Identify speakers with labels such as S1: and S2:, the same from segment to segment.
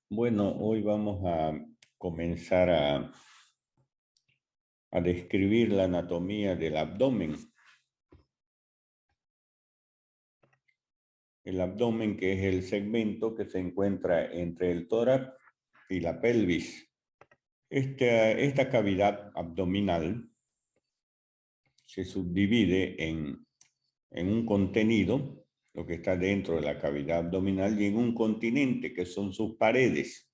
S1: Bueno, hoy vamos a comenzar a describir la anatomía del abdomen. El abdomen, que es el segmento que se encuentra entre el tórax y la pelvis. Esta cavidad abdominal se subdivide en un contenido, lo que está dentro de la cavidad abdominal, y en un continente, que son sus paredes.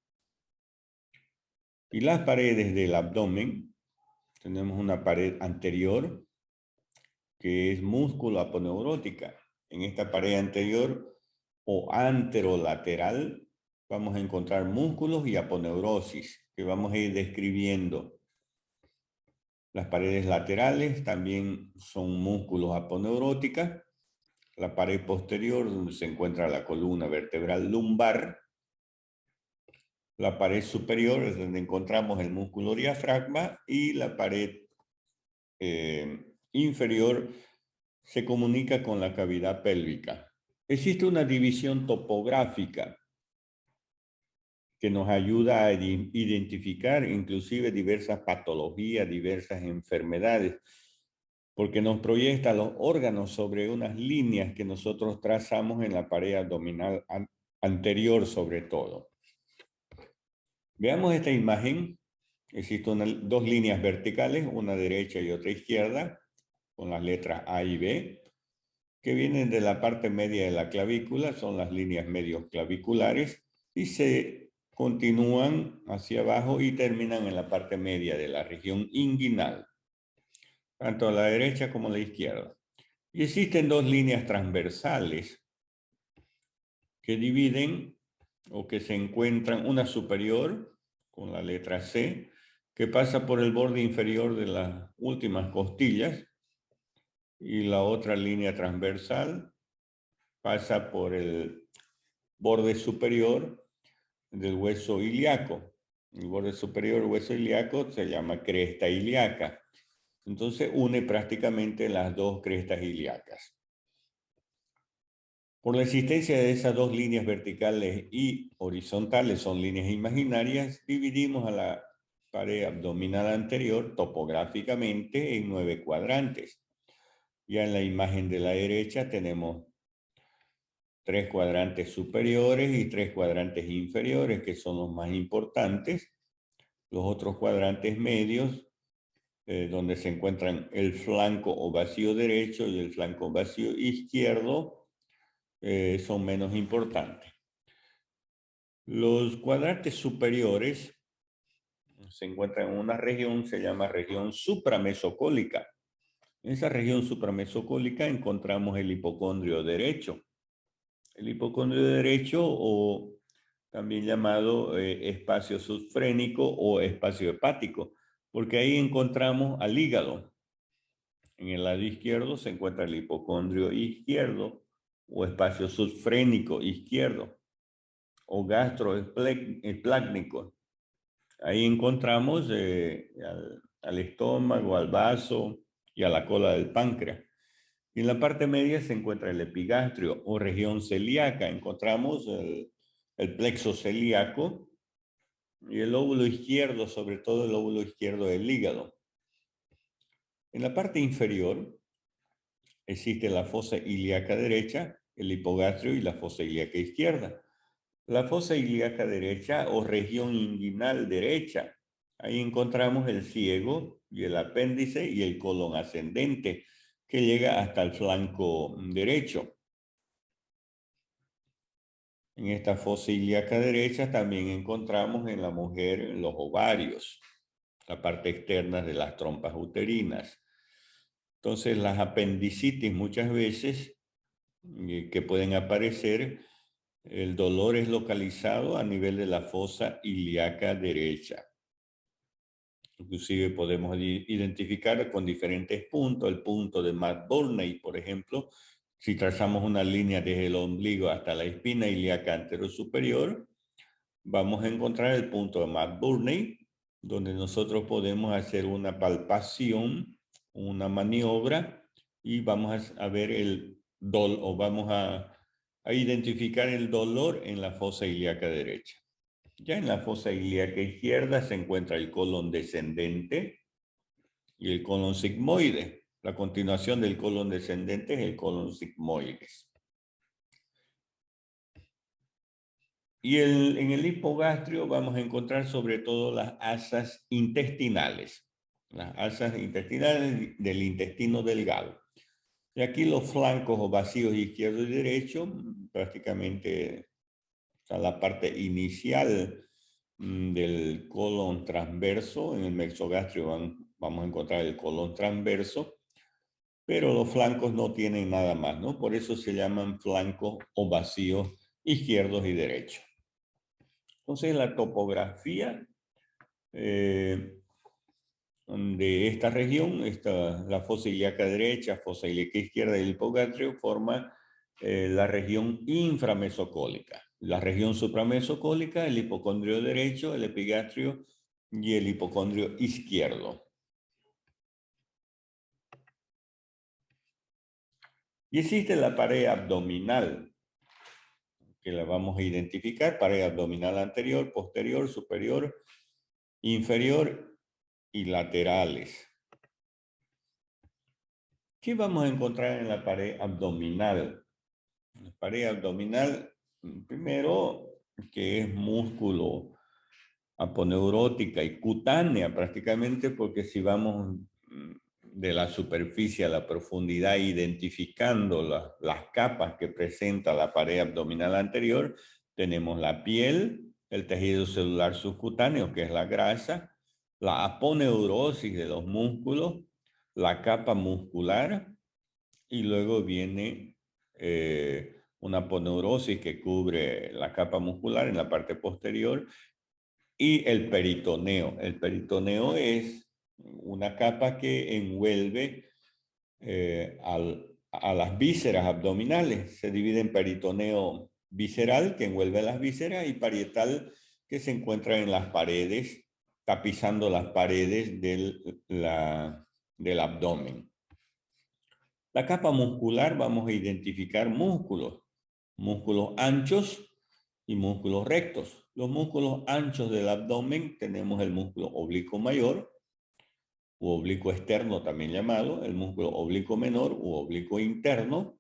S1: Y las paredes del abdomen, tenemos una pared anterior, que es músculo aponeurótica. En esta pared anterior o anterolateral vamos a encontrar músculos y aponeurosis, que vamos a ir describiendo. Las paredes laterales también son músculos aponeuróticas. La pared posterior, donde se encuentra la columna vertebral lumbar. La pared superior es donde encontramos el músculo diafragma, y la pared inferior se comunica con la cavidad pélvica. Existe una división topográfica que nos ayuda a identificar inclusive diversas patologías, diversas enfermedades, porque nos proyecta los órganos sobre unas líneas que nosotros trazamos en la pared abdominal anterior sobre todo. Veamos esta imagen. Existen dos líneas verticales, una derecha y otra izquierda, con las letras A y B, que vienen de la parte media de la clavícula, son las líneas medios claviculares, y se continúan hacia abajo y terminan en la parte media de la región inguinal, tanto a la derecha como a la izquierda. Y existen dos líneas transversales que dividen o que se encuentran, una superior con la letra C, que pasa por el borde inferior de las últimas costillas, y la otra línea transversal pasa por el borde superior del hueso ilíaco. El borde superior del hueso ilíaco se llama cresta ilíaca. Entonces une prácticamente las dos crestas ilíacas. Por la existencia de esas dos líneas verticales y horizontales, son líneas imaginarias, dividimos a la pared abdominal anterior topográficamente en 9 cuadrantes. Ya en la imagen de la derecha tenemos 3 cuadrantes superiores y 3 cuadrantes inferiores, que son los más importantes. Los otros cuadrantes medios, donde se encuentran el flanco o vacío derecho y el flanco vacío izquierdo, son menos importantes. Los cuadrantes superiores se encuentran en una región, se llama región supramesocólica. En esa región supramesocólica encontramos el hipocondrio derecho. El hipocondrio derecho, o también llamado espacio subfrénico o espacio hepático, porque ahí encontramos al hígado. En el lado izquierdo se encuentra el hipocondrio izquierdo o espacio subfrénico izquierdo, o gastroesplácnico. Ahí encontramos al estómago, al vaso y a la cola del páncreas. Y en la parte media se encuentra el epigastrio o región celíaca. Encontramos el plexo celíaco y el lóbulo izquierdo, sobre todo el lóbulo izquierdo del hígado. En la parte inferior existe la fosa ilíaca derecha, el hipogastrio y la fosa ilíaca izquierda. La fosa ilíaca derecha o región inguinal derecha, ahí encontramos el ciego y el apéndice y el colon ascendente, que llega hasta el flanco derecho. En esta fosa ilíaca derecha también encontramos en la mujer los ovarios, la parte externa de las trompas uterinas. Entonces, las apendicitis muchas veces que pueden aparecer, el dolor es localizado a nivel de la fosa ilíaca derecha. Inclusive podemos identificar con diferentes puntos, el punto de Matt-Burney, por ejemplo. Si trazamos una línea desde el ombligo hasta la espina ilíaca anterosuperior, vamos a encontrar el punto de Matt-Burney, donde nosotros podemos hacer una palpación, una maniobra, y vamos a ver vamos a identificar el dolor en la fosa ilíaca derecha. Ya en la fosa ilíaca izquierda se encuentra el colon descendente y el colon sigmoide. La continuación del colon descendente es el colon sigmoides. Y en el hipogastrio vamos a encontrar sobre todo las asas intestinales. Las asas intestinales del intestino delgado. Y aquí los flancos o vacíos izquierdo y derecho, prácticamente a la parte inicial del colon transverso. En el mesogastrio vamos a encontrar el colon transverso, pero los flancos no tienen nada más, ¿no? Por eso se llaman flancos o vacíos izquierdos y derechos. Entonces la topografía de esta región, la fosa ilíaca derecha, fosa ilíaca izquierda y el hipogastrio forma la región inframesocólica. La región supramesocólica, el hipocondrio derecho, el epigastrio y el hipocondrio izquierdo. Y existe la pared abdominal, que la vamos a identificar: pared abdominal anterior, posterior, superior, inferior y laterales. ¿Qué vamos a encontrar en la pared abdominal? La pared abdominal, primero, que es músculo aponeurótica y cutánea prácticamente, porque si vamos de la superficie a la profundidad identificando las capas que presenta la pared abdominal anterior, tenemos la piel, el tejido celular subcutáneo, que es la grasa, la aponeurosis de los músculos, la capa muscular, y luego viene una aponeurosis que cubre la capa muscular en la parte posterior, y el peritoneo. El peritoneo es una capa que envuelve a las vísceras abdominales. Se divide en peritoneo visceral, que envuelve las vísceras, y parietal, que se encuentra en las paredes, tapizando las paredes del abdomen. La capa muscular, vamos a identificar músculos anchos y músculos rectos. Los músculos anchos del abdomen tenemos el músculo oblicuo mayor u oblicuo externo también llamado, el músculo oblicuo menor u oblicuo interno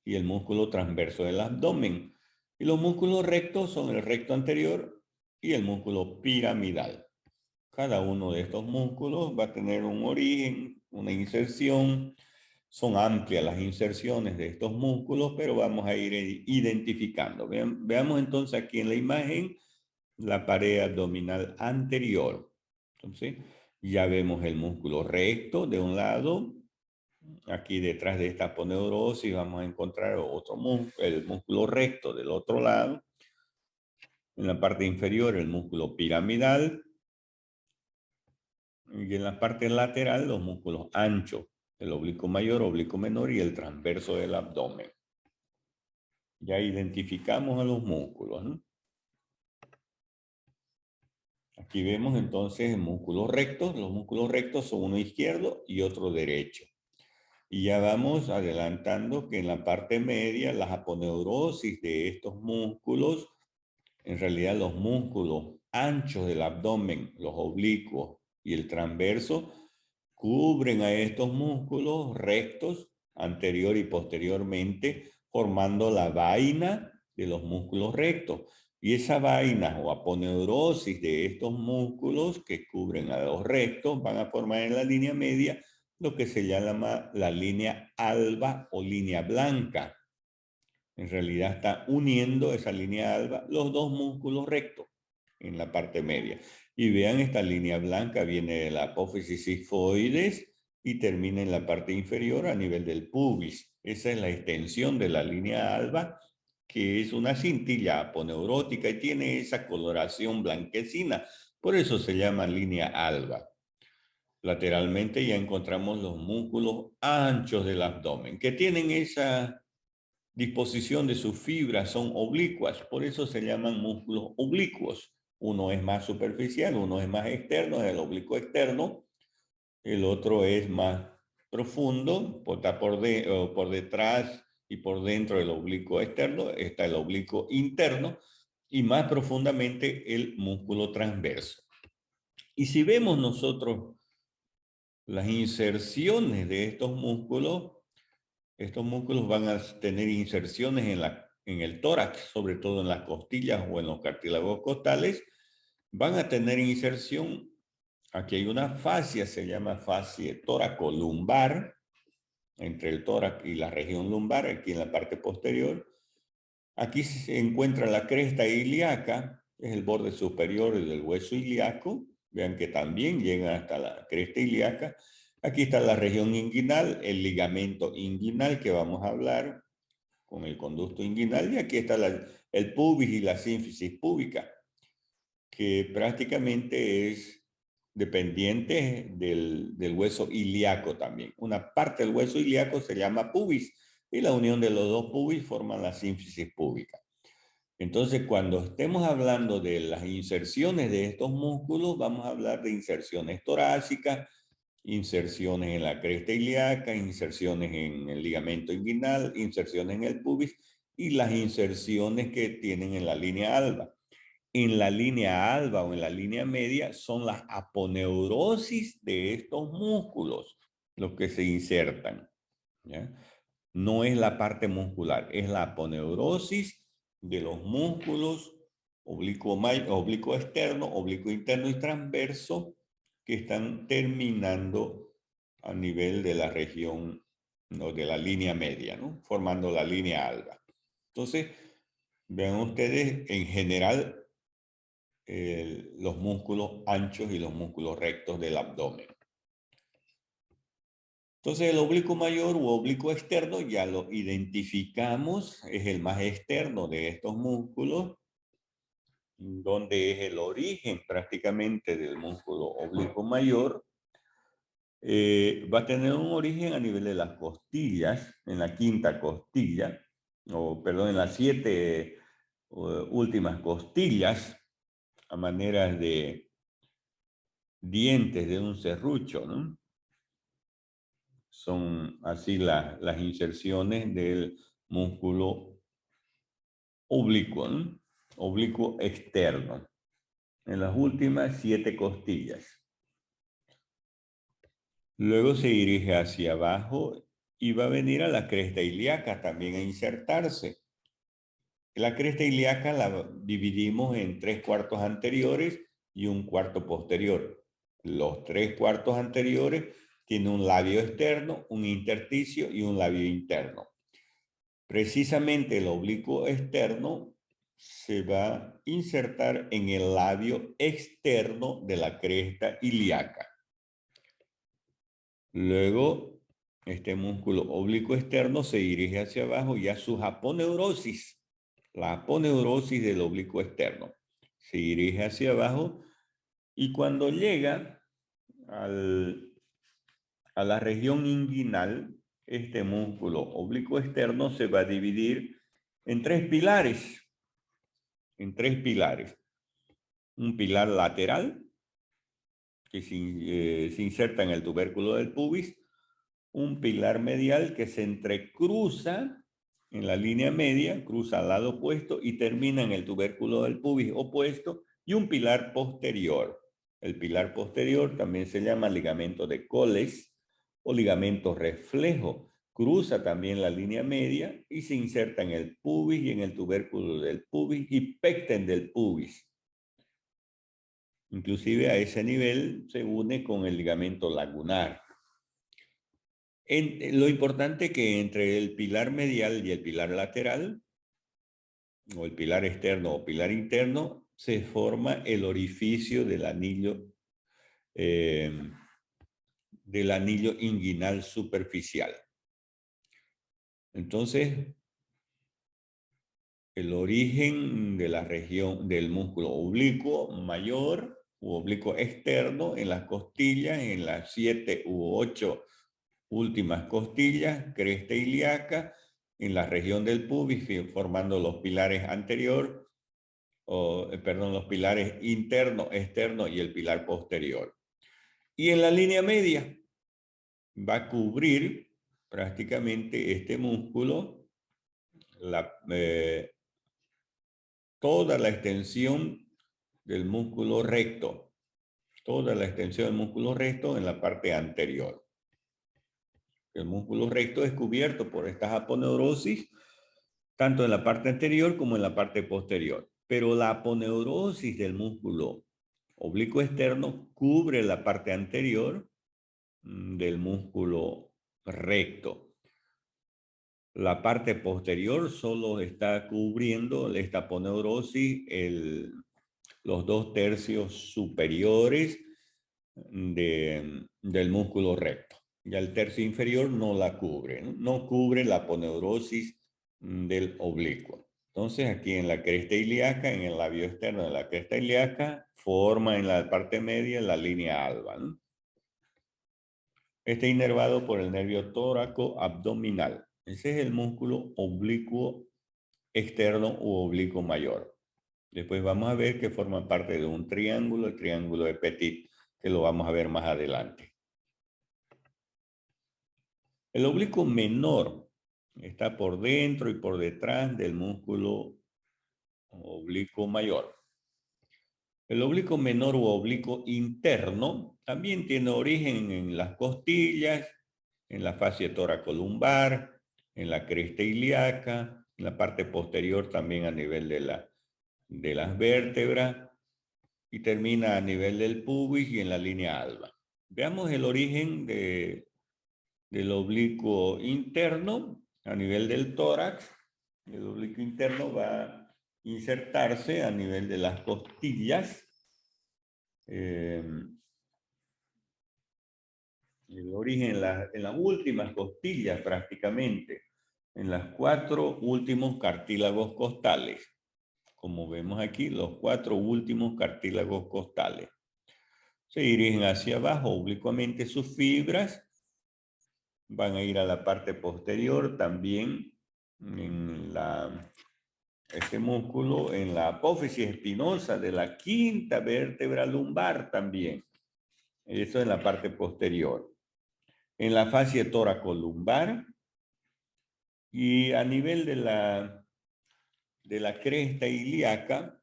S1: y el músculo transverso del abdomen. Y los músculos rectos son el recto anterior y el músculo piramidal. Cada uno de estos músculos va a tener un origen, una inserción. Son amplias las inserciones de estos músculos, pero vamos a ir identificando. Veamos entonces aquí en la imagen la pared abdominal anterior. Entonces, ya vemos el músculo recto de un lado. Aquí detrás de esta aponeurosis vamos a encontrar otro músculo, el músculo recto del otro lado. En la parte inferior el músculo piramidal. Y en la parte lateral los músculos anchos, el oblicuo mayor, oblicuo menor y el transverso del abdomen. Ya identificamos a los músculos, ¿no? Aquí vemos entonces músculos rectos. Los músculos rectos son uno izquierdo y otro derecho. Y ya vamos adelantando que en la parte media las aponeurosis de estos músculos, en realidad los músculos anchos del abdomen, los oblicuos y el transverso, cubren a estos músculos rectos anterior y posteriormente, formando la vaina de los músculos rectos. Y esa vaina o aponeurosis de estos músculos que cubren a los rectos van a formar en la línea media lo que se llama la línea alba o línea blanca. En realidad está uniendo esa línea alba los dos músculos rectos en la parte media. Y vean, esta línea blanca viene de la apófisis sigmoides y termina en la parte inferior a nivel del pubis. Esa es la extensión de la línea alba, que es una cintilla aponeurótica y tiene esa coloración blanquecina. Por eso se llama línea alba. Lateralmente ya encontramos los músculos anchos del abdomen, que tienen esa disposición de sus fibras, son oblicuas, por eso se llaman músculos oblicuos. Uno es más superficial, uno es más externo, es el oblicuo externo, el otro es más profundo, está por detrás y por dentro del oblicuo externo, está el oblicuo interno, y más profundamente el músculo transverso. Y si vemos nosotros las inserciones de estos músculos van a tener inserciones en el tórax, sobre todo en las costillas o en los cartílagos costales. Van a tener inserción, aquí hay una fascia, se llama fascia tóraco-lumbar, entre el tórax y la región lumbar, aquí en la parte posterior. Aquí se encuentra la cresta ilíaca, es el borde superior del hueso ilíaco. Vean que también llega hasta la cresta ilíaca. Aquí está la región inguinal, el ligamento inguinal que vamos a hablar con el conducto inguinal. Y aquí está el pubis y la sínfisis púbica, que prácticamente es dependiente del hueso ilíaco también. Una parte del hueso ilíaco se llama pubis y la unión de los dos pubis forman la sínfisis púbica. Entonces, cuando estemos hablando de las inserciones de estos músculos, vamos a hablar de inserciones torácicas, inserciones en la cresta ilíaca, inserciones en el ligamento inguinal, inserciones en el pubis y las inserciones que tienen en la línea alba. En la línea alba o en la línea media son las aponeurosis de estos músculos los que se insertan, ¿ya? No es la parte muscular, es la aponeurosis de los músculos oblicuo externo, oblicuo interno y transverso que están terminando a nivel de la región o de la línea media, ¿no? Formando la línea alba. Entonces, vean ustedes, en general, los músculos anchos y los músculos rectos del abdomen. Entonces el oblicuo mayor u oblicuo externo ya lo identificamos, es el más externo de estos músculos, donde es el origen prácticamente del músculo oblicuo mayor. Va a tener un origen a nivel de las costillas, en la quinta costilla, o perdón, en las 7 últimas costillas, a manera de dientes de un serrucho, ¿no? Son así las inserciones del músculo oblicuo, ¿no? Oblicuo externo, en las últimas 7 costillas. Luego se dirige hacia abajo y va a venir a la cresta ilíaca también a insertarse. La cresta ilíaca la dividimos en 3/4 anteriores y 1/4 posterior. Los 3/4 anteriores tienen un labio externo, un intersticio y un labio interno. Precisamente el oblicuo externo se va a insertar en el labio externo de la cresta ilíaca. Luego, este músculo oblicuo externo se dirige hacia abajo y a su aponeurosis, la aponeurosis del oblicuo externo. Se dirige hacia abajo y cuando llega a la región inguinal, este músculo oblicuo externo se va a dividir en 3 pilares. En 3 pilares. Un pilar lateral, que se inserta en el tubérculo del pubis. Un pilar medial que se entrecruza en la línea media, cruza al lado opuesto y termina en el tubérculo del pubis opuesto. Y un pilar posterior. El pilar posterior también se llama ligamento de Coles o ligamento reflejo. Cruza también la línea media y se inserta en el pubis y en el tubérculo del pubis y pecten del pubis. Inclusive a ese nivel se une con el ligamento lagunar. Lo importante es que entre el pilar medial y el pilar lateral, o el pilar externo o pilar interno, se forma el orificio del anillo inguinal superficial. Entonces, el origen de la región del músculo oblicuo mayor u oblicuo externo en las costillas, en las 7 u 8 últimas costillas, cresta ilíaca, en la región del pubis, formando los pilares los pilares interno, externo y el pilar posterior. Y en la línea media va a cubrir prácticamente este músculo, toda la extensión del músculo recto. Toda la extensión del músculo recto en la parte anterior. El músculo recto es cubierto por estas aponeurosis, tanto en la parte anterior como en la parte posterior. Pero la aponeurosis del músculo oblicuo externo cubre la parte anterior del músculo recto. La parte posterior solo está cubriendo esta aponeurosis los 2/3 superiores del músculo recto. Ya el tercio inferior no la cubre, no cubre la aponeurosis del oblicuo. Entonces aquí en la cresta ilíaca, en el labio externo de la cresta ilíaca, forma en la parte media la línea alba, ¿no? Está inervado por el nervio tóraco abdominal. Ese es el músculo oblicuo externo u oblicuo mayor. Después vamos a ver que forma parte de un triángulo, el triángulo de Petit, que lo vamos a ver más adelante. El oblicuo menor está por dentro y por detrás del músculo oblicuo mayor. El oblicuo menor u oblicuo interno también tiene origen en las costillas, en la fascia toracolumbar, en la cresta ilíaca, en la parte posterior también a nivel de las vértebras y termina a nivel del pubis y en la línea alba. Veamos el origen del oblicuo interno a nivel del tórax. El oblicuo interno va a insertarse a nivel de las costillas. El origen en las últimas costillas prácticamente, en las 4 últimos cartílagos costales. Como vemos aquí, los 4 últimos cartílagos costales. Se dirigen hacia abajo oblicuamente sus fibras. Van a ir a la parte posterior también en este músculo, en la apófisis espinosa de la quinta vértebra lumbar también. Eso en la parte posterior. En la fascia toracolumbar y a nivel de la cresta ilíaca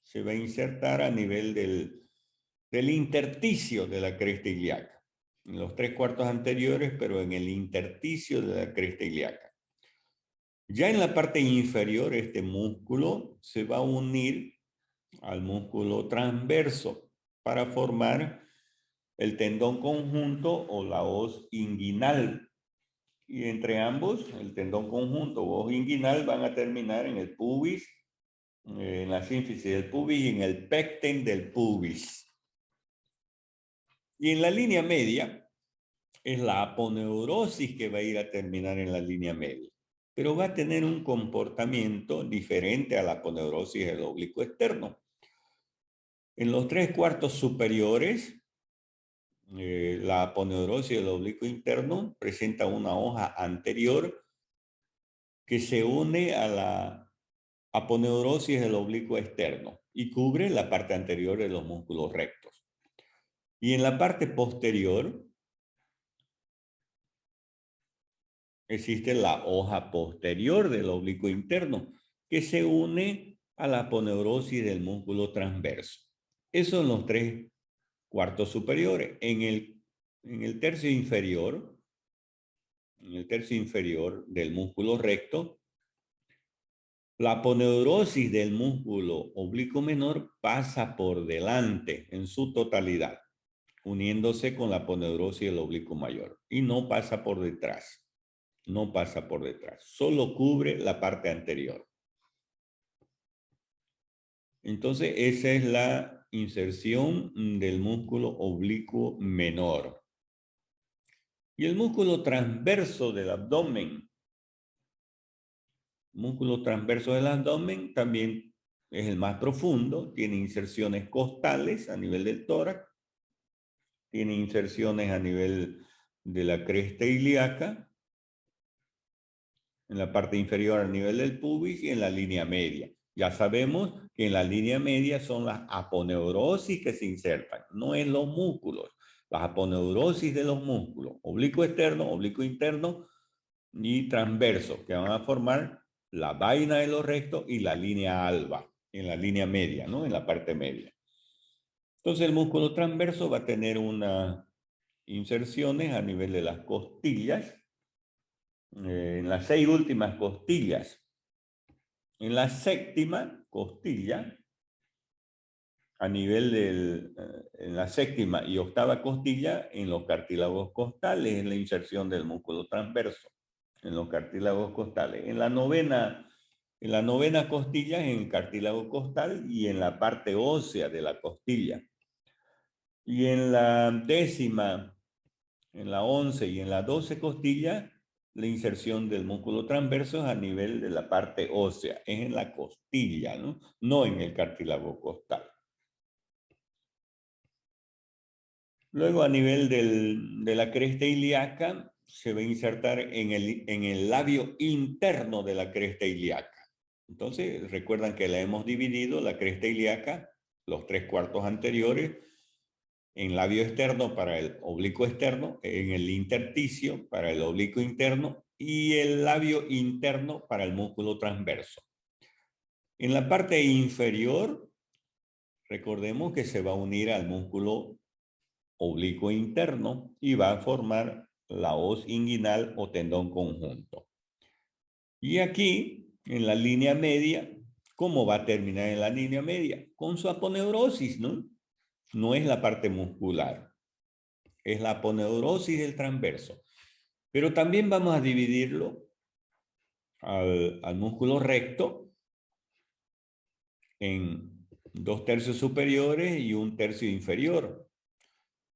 S1: se va a insertar a nivel del intersticio de la cresta ilíaca. En los 3/4 anteriores, pero en el intersticio de la cresta ilíaca. Ya en la parte inferior, este músculo se va a unir al músculo transverso para formar el tendón conjunto o la hoz inguinal. Y entre ambos, el tendón conjunto o hoz inguinal van a terminar en el pubis, en la sínfisis del pubis y en el pecten del pubis. Y en la línea media es la aponeurosis que va a ir a terminar en la línea media. Pero va a tener un comportamiento diferente a la aponeurosis del oblicuo externo. En los 3/4 superiores, la aponeurosis del oblicuo interno presenta una hoja anterior que se une a la aponeurosis del oblicuo externo y cubre la parte anterior de los músculos rectos. Y en la parte posterior existe la hoja posterior del oblicuo interno que se une a la aponeurosis del músculo transverso. Eso en los 3/4 superiores. En el tercio inferior, del músculo recto, la aponeurosis del músculo oblicuo menor pasa por delante en su totalidad, uniéndose con la aponeurosis del oblicuo mayor y no pasa por detrás. No pasa por detrás, solo cubre la parte anterior. Entonces, esa es la inserción del músculo oblicuo menor. Y el músculo transverso del abdomen. El músculo transverso del abdomen también es el más profundo, tiene inserciones costales a nivel del tórax, tiene inserciones a nivel de la cresta ilíaca, en la parte inferior a nivel del pubis y en la línea media. Ya sabemos que en la línea media son las aponeurosis que se insertan, no en los músculos. Las aponeurosis de los músculos, oblicuo externo, oblicuo interno y transverso, que van a formar la vaina de los rectos y la línea alba. en la línea media, ¿no? En la parte media. Entonces el músculo transverso va a tener unas inserciones a nivel de las costillas, en las 6 últimas costillas. En la séptima costilla, a nivel en la séptima y octava costilla, en los cartílagos costales, es la inserción del músculo transverso, en los cartílagos costales. En la novena costilla, en el cartílago costal y en la parte ósea de la costilla. Y en la décima, en la 11 y en la 12 costilla, la inserción del músculo transverso es a nivel de la parte ósea, es en la costilla, ¿no? No en el cartílago costal. Luego, a nivel de la cresta ilíaca, se va a insertar en el labio interno de la cresta ilíaca. Entonces, recuerdan que la hemos dividido, la cresta ilíaca, los 3/4 anteriores, en labio externo para el oblicuo externo, en el intersticio para el oblicuo interno y el labio interno para el músculo transverso. En la parte inferior, recordemos que se va a unir al músculo oblicuo interno y va a formar la hoz inguinal o tendón conjunto. Y aquí, en la línea media, ¿cómo va a terminar en la línea media? Con su aponeurosis, ¿no? No es la parte muscular, es la aponeurosis del transverso. Pero también vamos a dividirlo al músculo recto en 2/3 superiores y 1/3 inferior.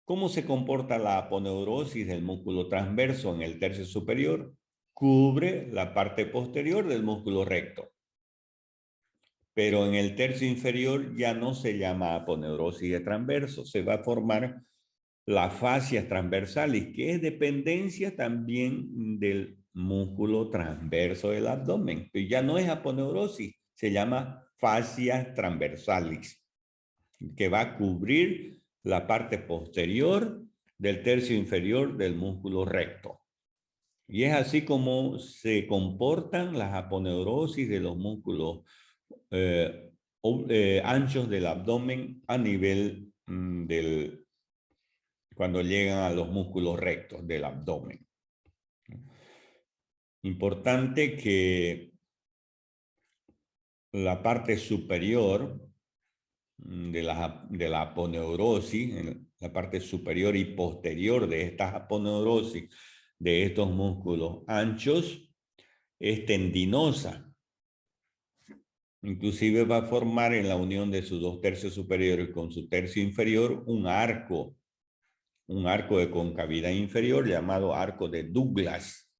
S1: ¿Cómo se comporta la aponeurosis del músculo transverso en el tercio superior? Cubre la parte posterior del músculo recto. Pero en el tercio inferior ya no se llama aponeurosis de transverso, se va a formar la fascia transversalis, que es dependencia también del músculo transverso del abdomen. Pero ya no es aponeurosis, se llama fascia transversalis, que va a cubrir la parte posterior del tercio inferior del músculo recto. Y es así como se comportan las aponeurosis de los músculos anchos del abdomen a nivel cuando llegan a los músculos rectos del abdomen. Importante que la parte superior de la aponeurosis, en la parte superior y posterior de estas aponeurosis, de estos músculos anchos, es tendinosa. Inclusive va a formar en la unión de sus 2/3 superiores con su tercio inferior un arco de concavidad inferior llamado arco de Douglas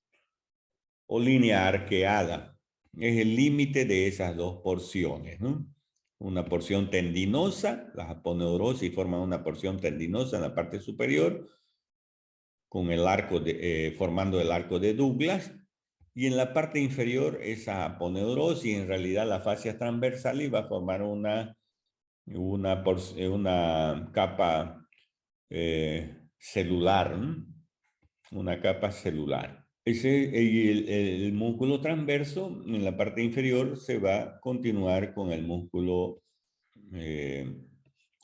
S1: o línea arqueada. Es el límite de esas dos porciones, ¿no? Una porción tendinosa, las aponeurosis forman una porción tendinosa en la parte superior, con el arco formando el arco de Douglas, y en la parte inferior esa aponeurosis, en realidad la fascia transversal, y va a formar una capa celular, ¿no? Una capa celular. El músculo transverso en la parte inferior se va a continuar con el músculo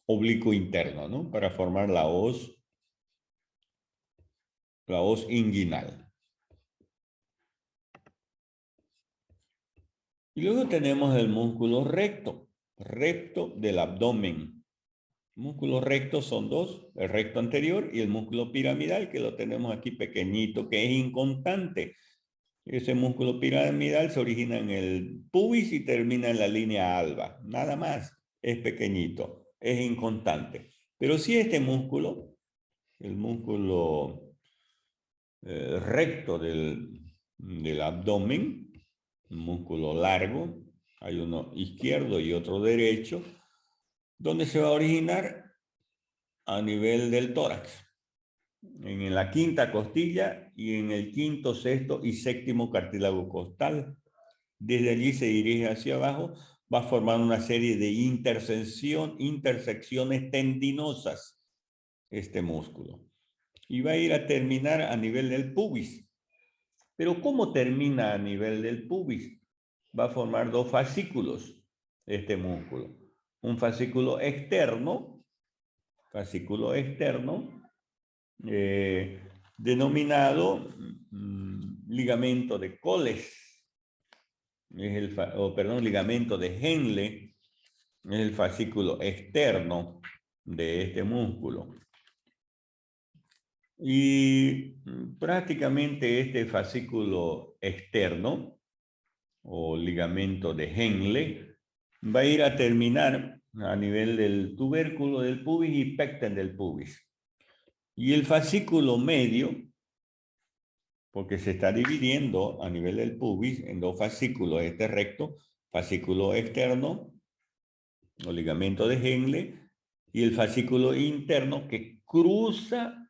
S1: oblicuo interno, ¿no? Para formar la hoz inguinal. Y luego tenemos el músculo recto del abdomen. Músculos rectos son dos, el recto anterior y el músculo piramidal, que lo tenemos aquí pequeñito, que es inconstante. Ese músculo piramidal se origina en el pubis y termina en la línea alba. Nada más, es pequeñito, es inconstante. Pero si este músculo, el músculo recto del abdomen, un músculo largo, hay uno izquierdo y otro derecho, donde se va a originar a nivel del tórax, en la quinta costilla y en el quinto, sexto y séptimo cartílago costal. Desde allí se dirige hacia abajo, va a formar una serie de intersecciones tendinosas, este músculo. Y va a ir a terminar a nivel del pubis. Pero ¿cómo termina a nivel del pubis? Va a formar dos fascículos. este músculo. Un fascículo externo denominado ligamento de Coles, ligamento de Henle, es el fascículo externo de este músculo. Y prácticamente este fascículo externo o ligamento de Henle va a ir a terminar a nivel del tubérculo del pubis y pecten del pubis. Y el fascículo medio, porque se está dividiendo a nivel del pubis en dos fascículos, este recto, fascículo externo o ligamento de Henle, y el fascículo interno que cruza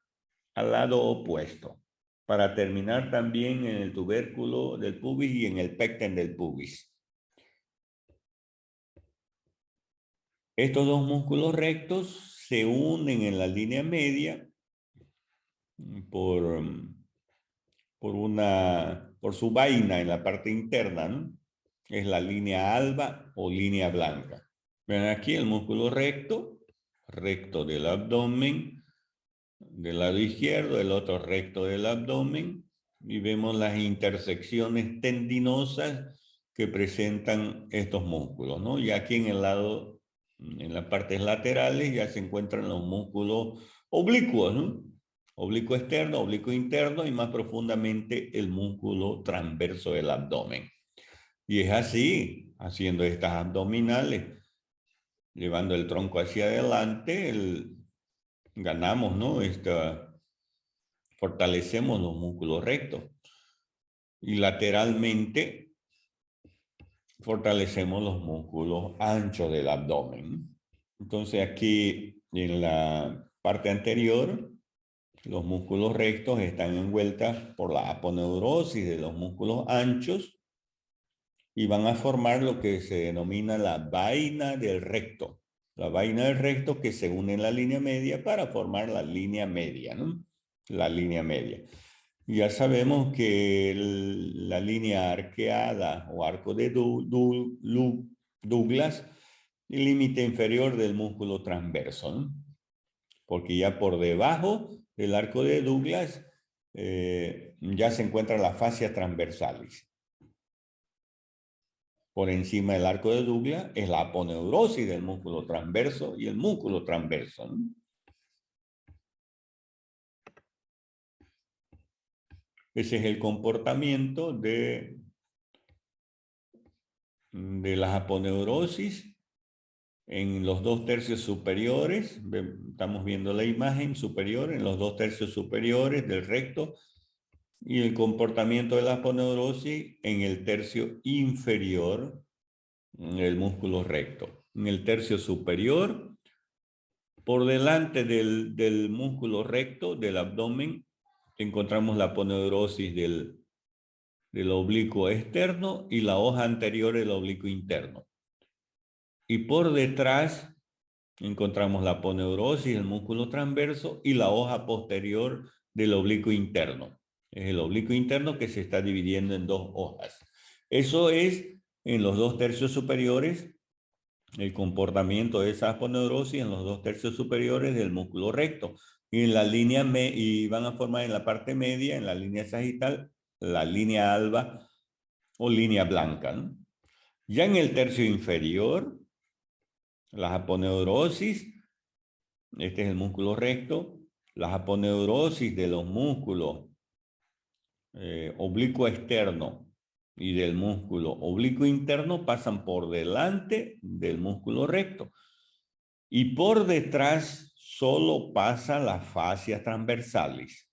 S1: al lado opuesto, para terminar también en el tubérculo del pubis y en el pecten del pubis. Estos dos músculos rectos se unen en la línea media por su vaina en la parte interna, ¿no? Es la línea alba o línea blanca. Ven aquí el músculo recto del abdomen, del lado izquierdo, el otro recto del abdomen, y vemos las intersecciones tendinosas que presentan estos músculos, ¿no? Y aquí en las partes laterales ya se encuentran los músculos oblicuos, ¿no? Oblicuo externo, oblicuo interno y más profundamente el músculo transverso del abdomen. Y es así, haciendo estas abdominales, llevando el tronco hacia adelante, ganamos, ¿no? Fortalecemos los músculos rectos. Y lateralmente fortalecemos los músculos anchos del abdomen. Entonces aquí en la parte anterior, los músculos rectos están envueltos por la aponeurosis de los músculos anchos y van a formar lo que se denomina la vaina del recto. La vaina del recto que se une en la línea media para formar la línea media, ¿no? La línea media. Ya sabemos que la línea arqueada o arco de Douglas, el límite inferior del músculo transverso, ¿no? Porque ya por debajo del arco de Douglas ya se encuentran las fascias transversales. Por encima del arco de Douglas es la aponeurosis del músculo transverso y el músculo transverso, ¿no? Ese es el comportamiento de las aponeurosis en los 2/3 superiores. Estamos viendo la imagen superior en los 2/3 superiores del recto y el comportamiento de la aponeurosis en el tercio inferior del músculo recto. En el tercio superior, por delante del músculo recto del abdomen, encontramos la aponeurosis del oblicuo externo y la hoja anterior del oblicuo interno. Y por detrás encontramos la aponeurosis del músculo transverso y la hoja posterior del oblicuo interno. Es el oblicuo interno que se está dividiendo en dos hojas. Eso es en los 2/3 superiores, el comportamiento de esa aponeurosis en los 2/3 superiores del músculo recto. Y en la línea y van a formar en la parte media, en la línea sagital, la línea alba o línea blanca, ¿no? Ya en el tercio inferior, las aponeurosis, este es el músculo recto, las aponeurosis de los músculos oblicuo externo y del músculo oblicuo interno pasan por delante del músculo recto. Y por detrás solo pasan las fascias transversales.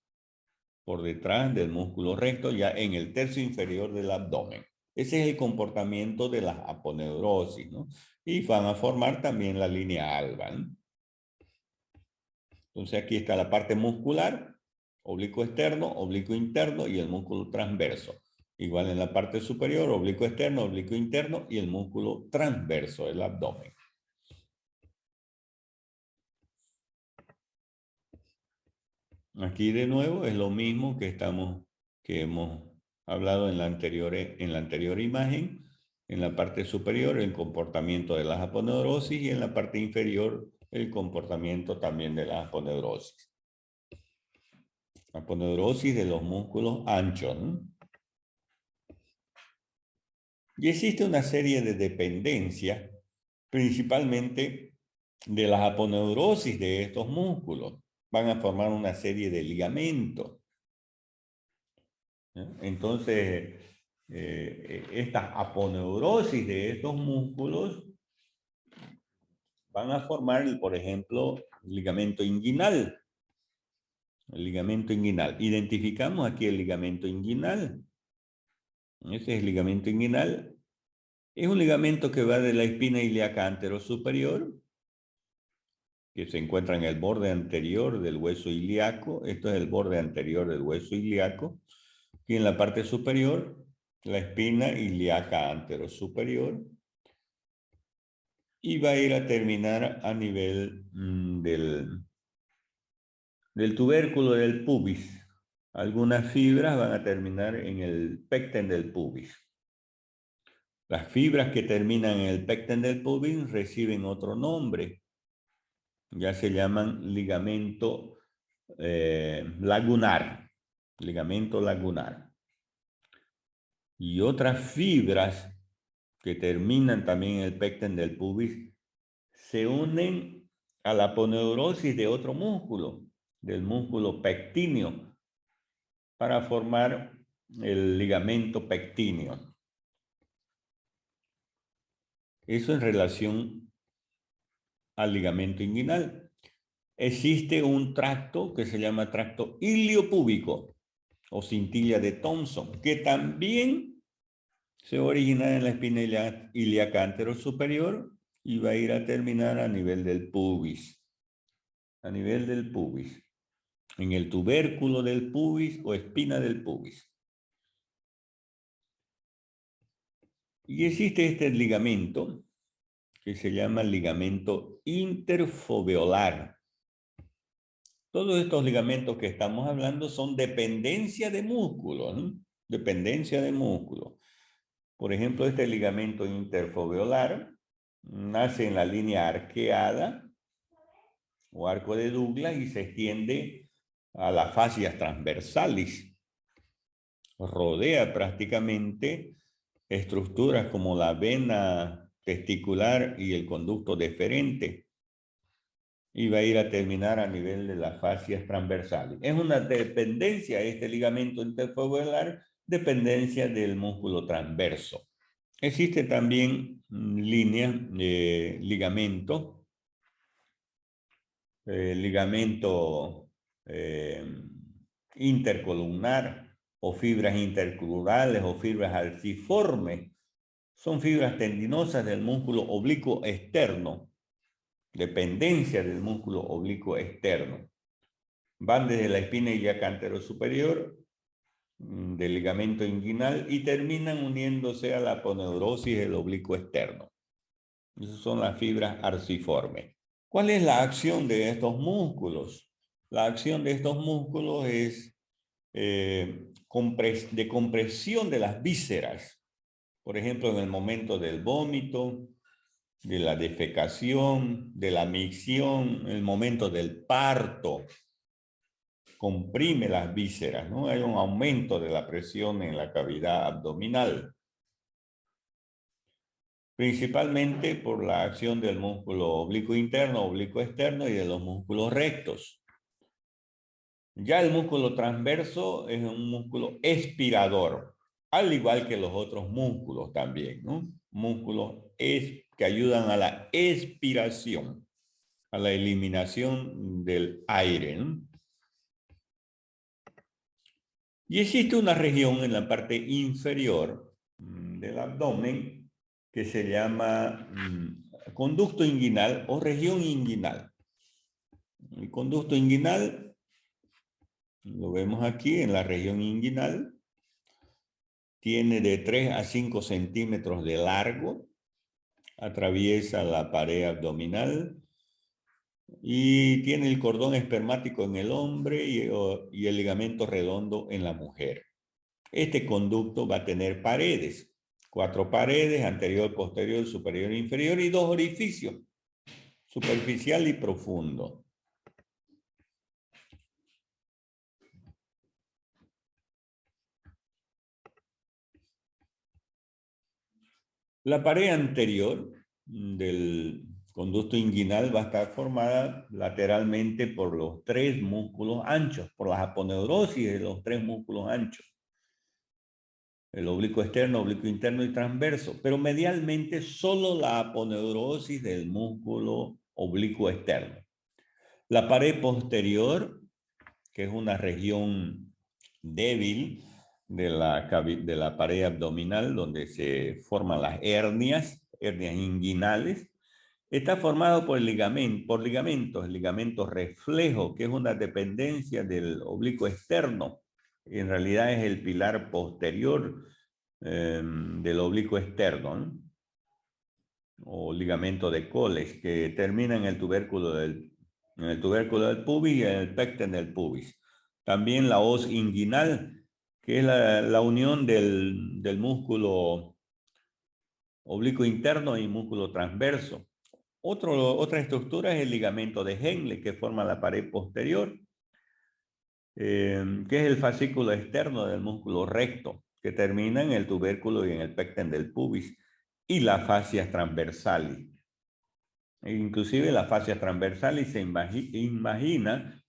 S1: Por detrás del músculo recto, ya en el tercio inferior del abdomen. Ese es el comportamiento de las aponeurosis, ¿no? Y van a formar también la línea alba, ¿no? Entonces aquí está la parte muscular, oblicuo externo, oblicuo interno y el músculo transverso. Igual en la parte superior, oblicuo externo, oblicuo interno y el músculo transverso del abdomen. Aquí de nuevo es lo mismo que hemos hablado en la anterior imagen. En la parte superior, el comportamiento de las aponeurosis y en la parte inferior, el comportamiento también de las aponeurosis. Aponeurosis de los músculos anchos, ¿no? Y existe una serie de dependencias, principalmente de las aponeurosis de estos músculos. Van a formar una serie de ligamentos. Entonces, esta aponeurosis de estos músculos van a formar, por ejemplo, el ligamento inguinal. El ligamento inguinal. Identificamos aquí el ligamento inguinal. Ese es el ligamento inguinal. Es un ligamento que va de la espina ilíaca anterosuperior, que se encuentra en el borde anterior del hueso ilíaco. Esto es el borde anterior del hueso ilíaco. Y en la parte superior, la espina ilíaca anterosuperior. Y va a ir a terminar a nivel del tubérculo del pubis. Algunas fibras van a terminar en el pecten del pubis. Las fibras que terminan en el pecten del pubis reciben otro nombre. Ya se llaman ligamento lagunar. Ligamento lagunar. Y otras fibras que terminan también en el pecten del pubis se unen a la aponeurosis de otro músculo, del músculo pectíneo, para formar el ligamento pectíneo. Eso en relación al ligamento inguinal. Existe un tracto que se llama tracto iliopúbico o cintilla de Thomson, que también se origina en la espina ilíaca anterosuperior y va a ir a terminar a nivel del pubis. A nivel del pubis. En el tubérculo del pubis o espina del pubis. Y existe este ligamento que se llama ligamento interfoveolar. Todos estos ligamentos que estamos hablando son dependencia de músculo, ¿no? Dependencia de músculo. Por ejemplo, este ligamento interfoveolar nace en la línea arqueada o arco de Douglas y se extiende a las fascias transversalis. Rodea prácticamente estructuras como la vena testicular y el conducto deferente y va a ir a terminar a nivel de las fascias transversales. Es una dependencia, este ligamento interfoveolar, dependencia del músculo transverso. Existe también líneas de ligamento intercolumnar o fibras intercrurales o fibras arciformes. Son fibras tendinosas del músculo oblicuo externo, dependencia del músculo oblicuo externo. Van desde la espina ilíaca anterosuperior del ligamento inguinal y terminan uniéndose a la aponeurosis del oblicuo externo. Esas son las fibras arciformes. ¿Cuál es la acción de estos músculos? La acción de estos músculos es de compresión de las vísceras. Por ejemplo, en el momento del vómito, de la defecación, de la micción, en el momento del parto, comprime las vísceras, ¿no? Hay un aumento de la presión en la cavidad abdominal. Principalmente por la acción del músculo oblicuo interno, oblicuo externo y de los músculos rectos. Ya el músculo transverso es un músculo expirador, al igual que los otros músculos también, ¿no? Músculos que ayudan a la expiración, a la eliminación del aire, ¿no? Y existe una región en la parte inferior del abdomen que se llama conducto inguinal o región inguinal. El conducto inguinal lo vemos aquí en la región inguinal. Tiene de 3 a 5 centímetros de largo. Atraviesa la pared abdominal. Y tiene el cordón espermático en el hombre y el ligamento redondo en la mujer. Este conducto va a tener paredes 4 paredes, anterior, posterior, superior e inferior, y 2 orificios, superficial y profundo. La pared anterior del conducto inguinal va a estar formada lateralmente por los 3 músculos anchos, por las aponeurosis de los 3 músculos anchos. El oblicuo externo, oblicuo interno y transverso, pero medialmente solo la aponeurosis del músculo oblicuo externo. La pared posterior, que es una región débil de la pared abdominal, donde se forman las hernias inguinales, está formado por ligamentos, el ligamento reflejo, que es una dependencia del oblicuo externo. En realidad es el pilar posterior del oblicuo externo, ¿no? O ligamento de Coles, que termina en el tubérculo del pubis y en el pecten del pubis. También la hoz inguinal, que es la unión del músculo oblicuo interno y músculo transverso. Otra estructura es el ligamento de Henle, que forma la pared posterior, que es el fascículo externo del músculo recto, que termina en el tubérculo y en el pecten del pubis, y la fascia transversalis. Inclusive la fascia transversalis se imagina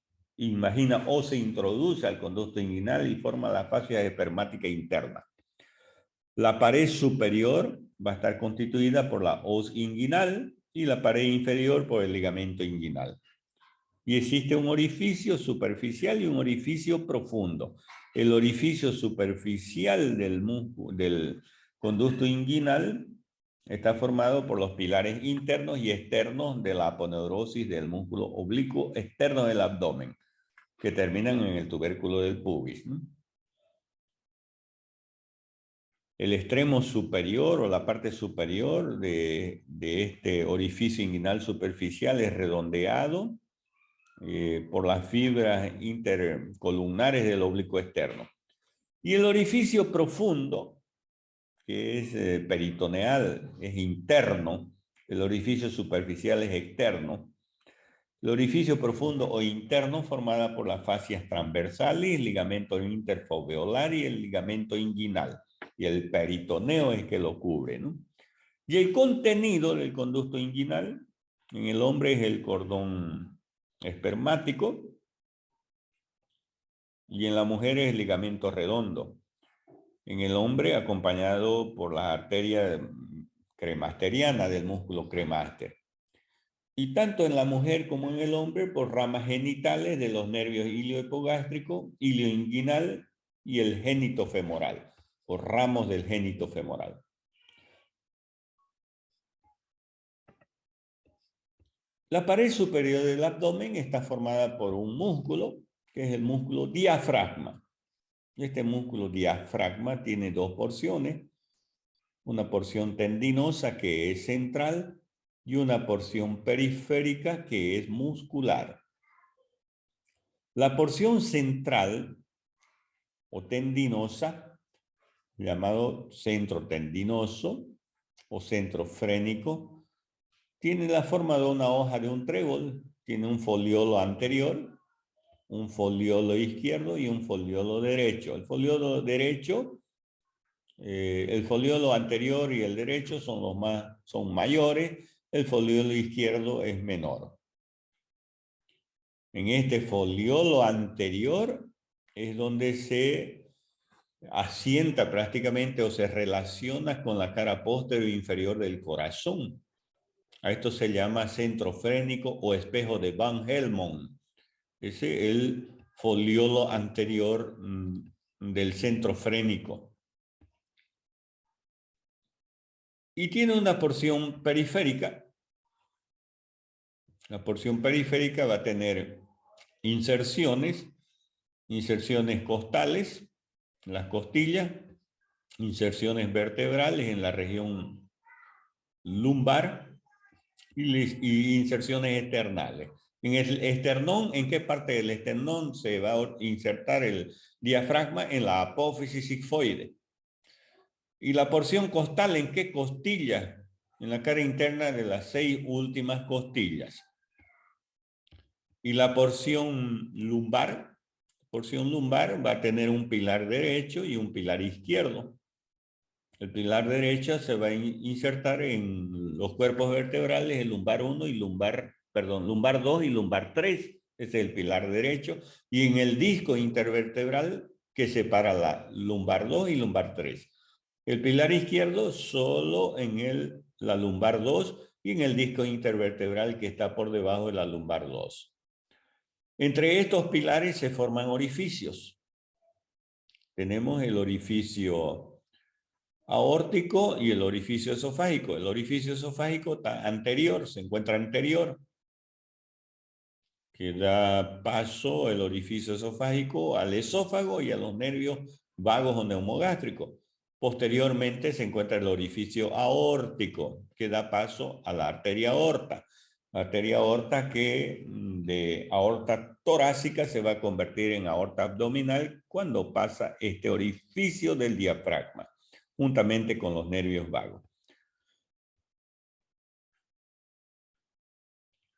S1: o se introduce al conducto inguinal y forma la fascia espermática interna. La pared superior va a estar constituida por la hoz inguinal y la pared inferior por el ligamento inguinal. Y existe un orificio superficial y un orificio profundo. El orificio superficial del conducto inguinal está formado por los pilares internos y externos de la aponeurosis del músculo oblicuo externo del abdomen, que terminan en el tubérculo del pubis, ¿no? El extremo superior o la parte superior de este orificio inguinal superficial es redondeado por las fibras intercolumnares del oblicuo externo. Y el orificio profundo, que es peritoneal, es interno, el orificio superficial es externo. El orificio profundo o interno formada por las fascias transversales, ligamento interfoveolar y el ligamento inguinal. Y el peritoneo es que lo cubre, ¿no? Y el contenido del conducto inguinal en el hombre es el cordón espermático y en la mujer es el ligamento redondo. En el hombre acompañado por la arteria cremasteriana del músculo cremaster. Y tanto en la mujer como en el hombre por ramas genitales de los nervios iliohipogástrico, ilioinguinal y el génito femoral, por ramos del génito femoral. La pared superior del abdomen está formada por un músculo, que es el músculo diafragma. Este músculo diafragma tiene 2 porciones, una porción tendinosa que es central y una porción periférica que es muscular. La porción central o tendinosa, llamado centro tendinoso o centro frénico, tiene la forma de una hoja de un trébol, tiene un foliolo anterior, un foliolo izquierdo y un foliolo derecho. El foliolo derecho, el foliolo anterior y el derecho son mayores, el foliolo izquierdo es menor. En este foliolo anterior es donde se asienta prácticamente o se relaciona con la cara posterior e inferior del corazón. A esto se llama centro frénico o espejo de Van Helmont. Ese es el foliolo anterior del centro frénico. Y tiene una porción periférica. La porción periférica va a tener inserciones costales, en las costillas, inserciones vertebrales en la región lumbar y inserciones externales. En el esternón, ¿en qué parte del esternón se va a insertar el diafragma? En la apófisis sigmoide. ¿Y la porción costal en qué costilla? En la cara interna de las 6 últimas costillas. ¿Y la porción lumbar? Porción lumbar va a tener un pilar derecho y un pilar izquierdo. El pilar derecho se va a insertar en los cuerpos vertebrales, el lumbar 1 y lumbar 2 y lumbar 3. Ese es el pilar derecho. Y en el disco intervertebral que separa la lumbar 2 y lumbar 3. El pilar izquierdo solo en la lumbar 2 y en el disco intervertebral que está por debajo de la lumbar 2. Entre estos pilares se forman orificios. Tenemos el orificio aórtico y el orificio esofágico. El orificio esofágico está anterior, se encuentra anterior, que da paso el orificio esofágico al esófago y a los nervios vagos o neumogástricos. Posteriormente se encuentra el orificio aórtico, que da paso a la arteria aorta. La arteria aorta que de aorta torácica se va a convertir en aorta abdominal cuando pasa este orificio del diafragma, juntamente con los nervios vagos.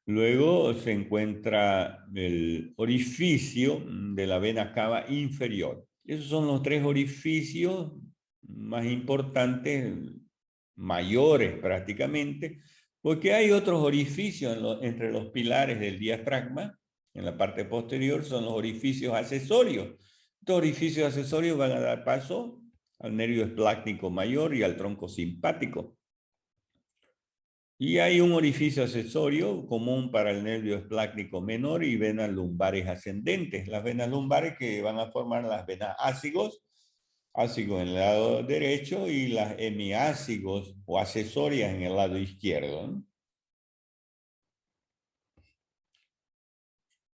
S1: Luego se encuentra el orificio de la vena cava inferior. Esos son los 3 orificios más importantes, mayores prácticamente, porque hay otros orificios entre los pilares del diafragma, en la parte posterior, son los orificios accesorios. Estos orificios accesorios van a dar paso al nervio esplácnico mayor y al tronco simpático. Y hay un orificio accesorio común para el nervio esplácnico menor y venas lumbares ascendentes. Las venas lumbares que van a formar las venas ácigos en el lado derecho y las hemiácigos o accesorias en el lado izquierdo.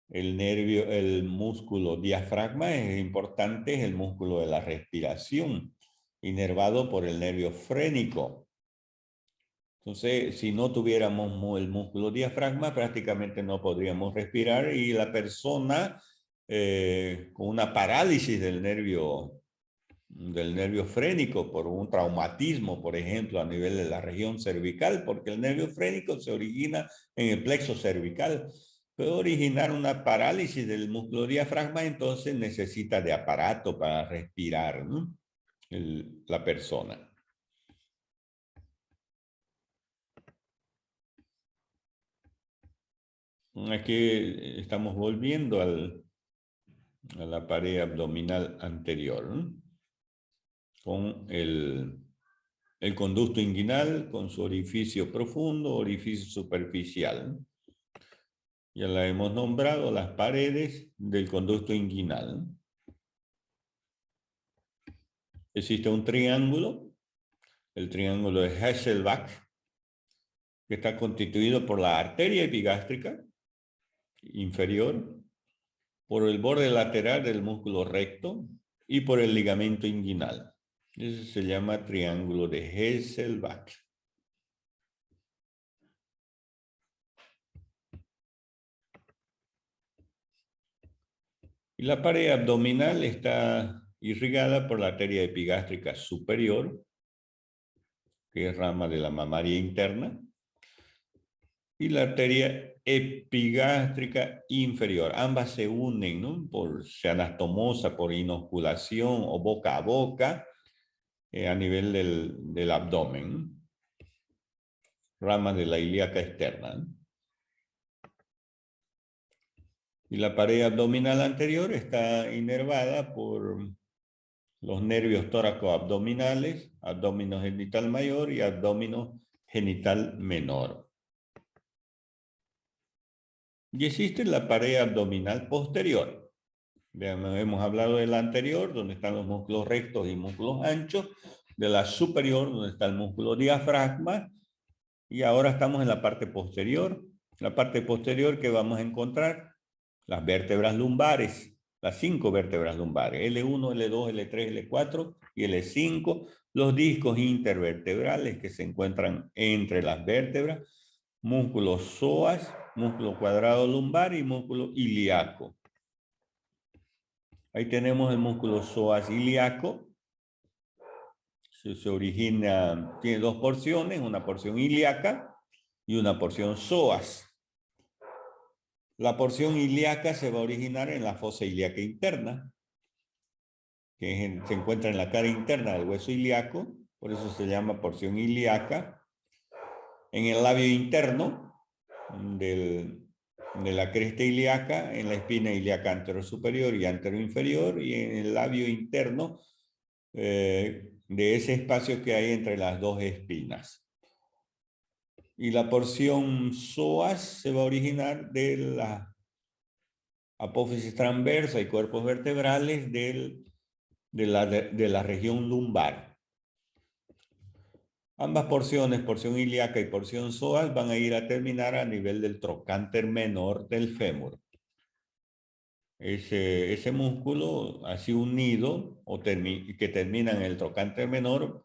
S1: El músculo diafragma es importante, es el músculo de la respiración, inervado por el nervio frénico. Entonces, si no tuviéramos el músculo diafragma, prácticamente no podríamos respirar y la persona con una parálisis del nervio frénico por un traumatismo, por ejemplo, a nivel de la región cervical, porque el nervio frénico se origina en el plexo cervical. Puede originar una parálisis del músculo diafragma, entonces necesita de aparato para respirar, ¿no? La persona. Aquí estamos volviendo a la pared abdominal anterior, ¿no? Con el conducto inguinal, con su orificio profundo, orificio superficial, ¿no? Ya la hemos nombrado, las paredes del conducto inguinal. Existe un triángulo, el triángulo de Hasselbalch, que está constituido por la arteria epigástrica inferior, por el borde lateral del músculo recto y por el ligamento inguinal. Eso se llama triángulo de Hasselbalch. Y la pared abdominal está irrigada por la arteria epigástrica superior, que es rama de la mamaria interna, y la arteria epigástrica inferior. Ambas se unen, ¿no? Por anastomosa, por inoculación o boca a boca a nivel del abdomen. Ramas de la ilíaca externa, ¿no? Y la pared abdominal anterior está inervada por los nervios tóraco-abdominales, abdómeno genital mayor y abdómeno genital menor. Y existe la pared abdominal posterior. Veamos, hemos hablado de la anterior, donde están los músculos rectos y músculos anchos, de la superior, donde está el músculo diafragma, y ahora estamos en la parte posterior. La parte posterior que vamos a encontrar, las vértebras lumbares, las 5 vértebras lumbares, L1, L2, L3, L4 y L5, los discos intervertebrales que se encuentran entre las vértebras, músculo psoas, músculo cuadrado lumbar y músculo ilíaco. Ahí tenemos el músculo psoas ilíaco. se origina, tiene dos porciones, una porción ilíaca y una porción psoas. La porción ilíaca se va a originar en la fosa ilíaca interna, que se encuentra en la cara interna del hueso ilíaco, por eso se llama porción ilíaca. En el labio interno de la cresta ilíaca, en la espina ilíaca anterosuperior y anteroinferior, y en el labio interno de ese espacio que hay entre las dos espinas. Y la porción psoas se va a originar de la apófisis transversa y cuerpos vertebrales de la región lumbar. Ambas porciones, porción ilíaca y porción psoas, van a ir a terminar a nivel del trocánter menor del fémur. Ese músculo así unido que termina en el trocánter menor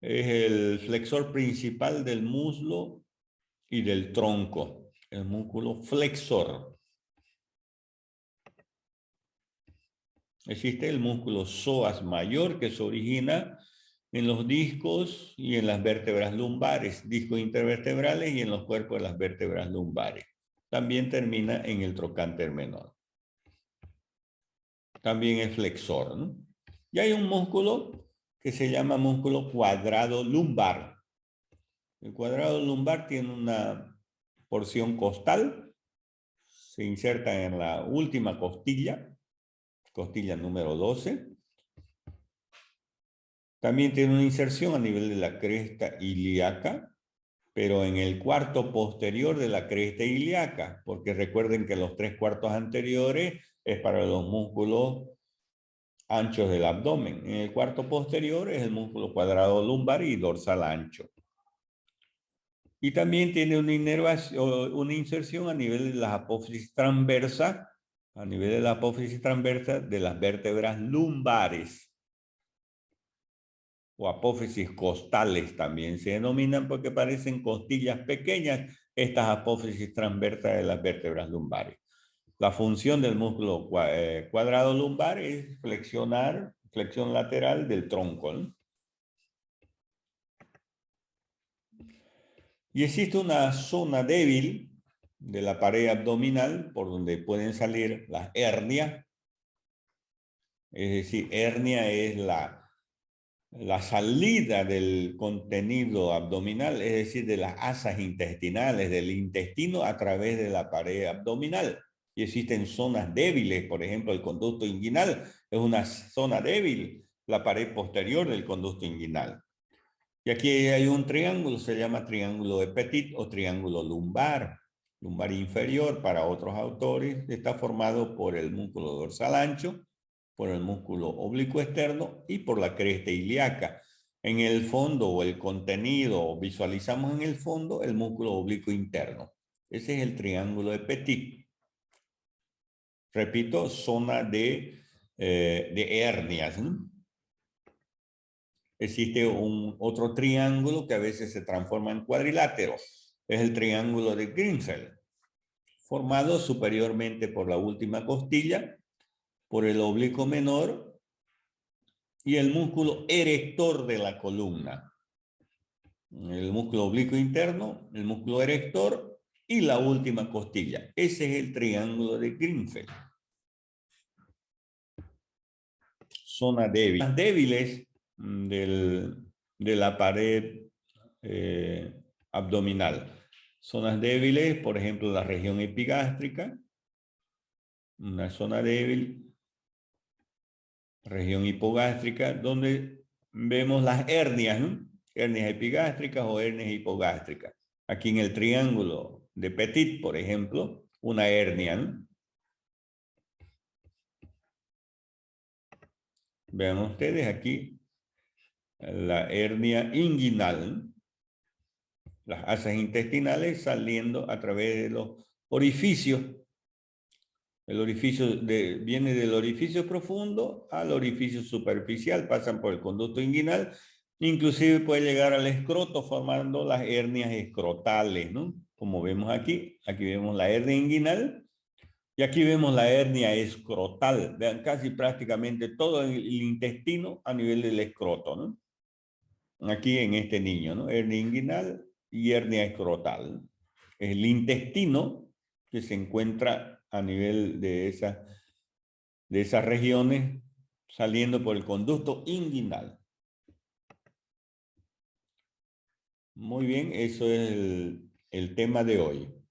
S1: es el flexor principal del muslo y del tronco, el músculo flexor. Existe el músculo psoas mayor que se origina en los discos y en las vértebras lumbares, discos intervertebrales y en los cuerpos de las vértebras lumbares. También termina en el trocánter menor. También es flexor, ¿no? Y hay un músculo que se llama músculo cuadrado lumbar. El cuadrado lumbar tiene una porción costal, se inserta en la última costilla, costilla número 12. También tiene una inserción a nivel de la cresta ilíaca, pero en el cuarto posterior de la cresta ilíaca, porque recuerden que los 3/4 anteriores es para los músculos anchos del abdomen. En el cuarto posterior es el músculo cuadrado lumbar y dorsal ancho. Y también tiene una inserción a nivel de la apófisis transversa, de las vértebras lumbares. O apófisis costales también se denominan porque parecen costillas pequeñas estas apófisis transversas de las vértebras lumbares. La función del músculo cuadrado lumbar es flexión lateral del tronco, ¿no? Y existe una zona débil de la pared abdominal por donde pueden salir las hernias. Es decir, hernia es la salida del contenido abdominal, es decir, de las asas intestinales, del intestino a través de la pared abdominal. Y existen zonas débiles, por ejemplo, el conducto inguinal es una zona débil, la pared posterior del conducto inguinal. Y aquí hay un triángulo, se llama triángulo de Petit o triángulo lumbar inferior para otros autores, está formado por el músculo dorsal ancho, por el músculo oblicuo externo y por la cresta ilíaca. En el fondo o el contenido, visualizamos en el fondo el músculo oblicuo interno. Ese es el triángulo de Petit. Repito, zona de hernias, ¿no? Existe otro triángulo que a veces se transforma en cuadrilátero. Es el triángulo de Grinfeld, formado superiormente por la última costilla, por el oblicuo menor y el músculo erector de la columna. El músculo oblicuo interno, el músculo erector y la última costilla. Ese es el triángulo de Grinfeld. Zona débil. Las débiles de la pared abdominal. Zonas débiles, por ejemplo, la región epigástrica, una zona débil, región hipogástrica, donde vemos las hernias, ¿no? Hernias epigástricas o hernias hipogástricas. Aquí en el triángulo de Petit, por ejemplo, una hernia, ¿no? Vean ustedes aquí la hernia inguinal, las asas intestinales saliendo a través de los orificios. El orificio viene del orificio profundo al orificio superficial, pasan por el conducto inguinal, inclusive puede llegar al escroto formando las hernias escrotales, ¿no? Como vemos aquí vemos la hernia inguinal y aquí vemos la hernia escrotal. Vean, casi prácticamente todo el intestino a nivel del escroto, ¿no? aquí en este niño, ¿no? Hernia inguinal y hernia escrotal. Es el intestino que se encuentra a nivel de esas regiones saliendo por el conducto inguinal. Muy bien, eso es el tema de hoy.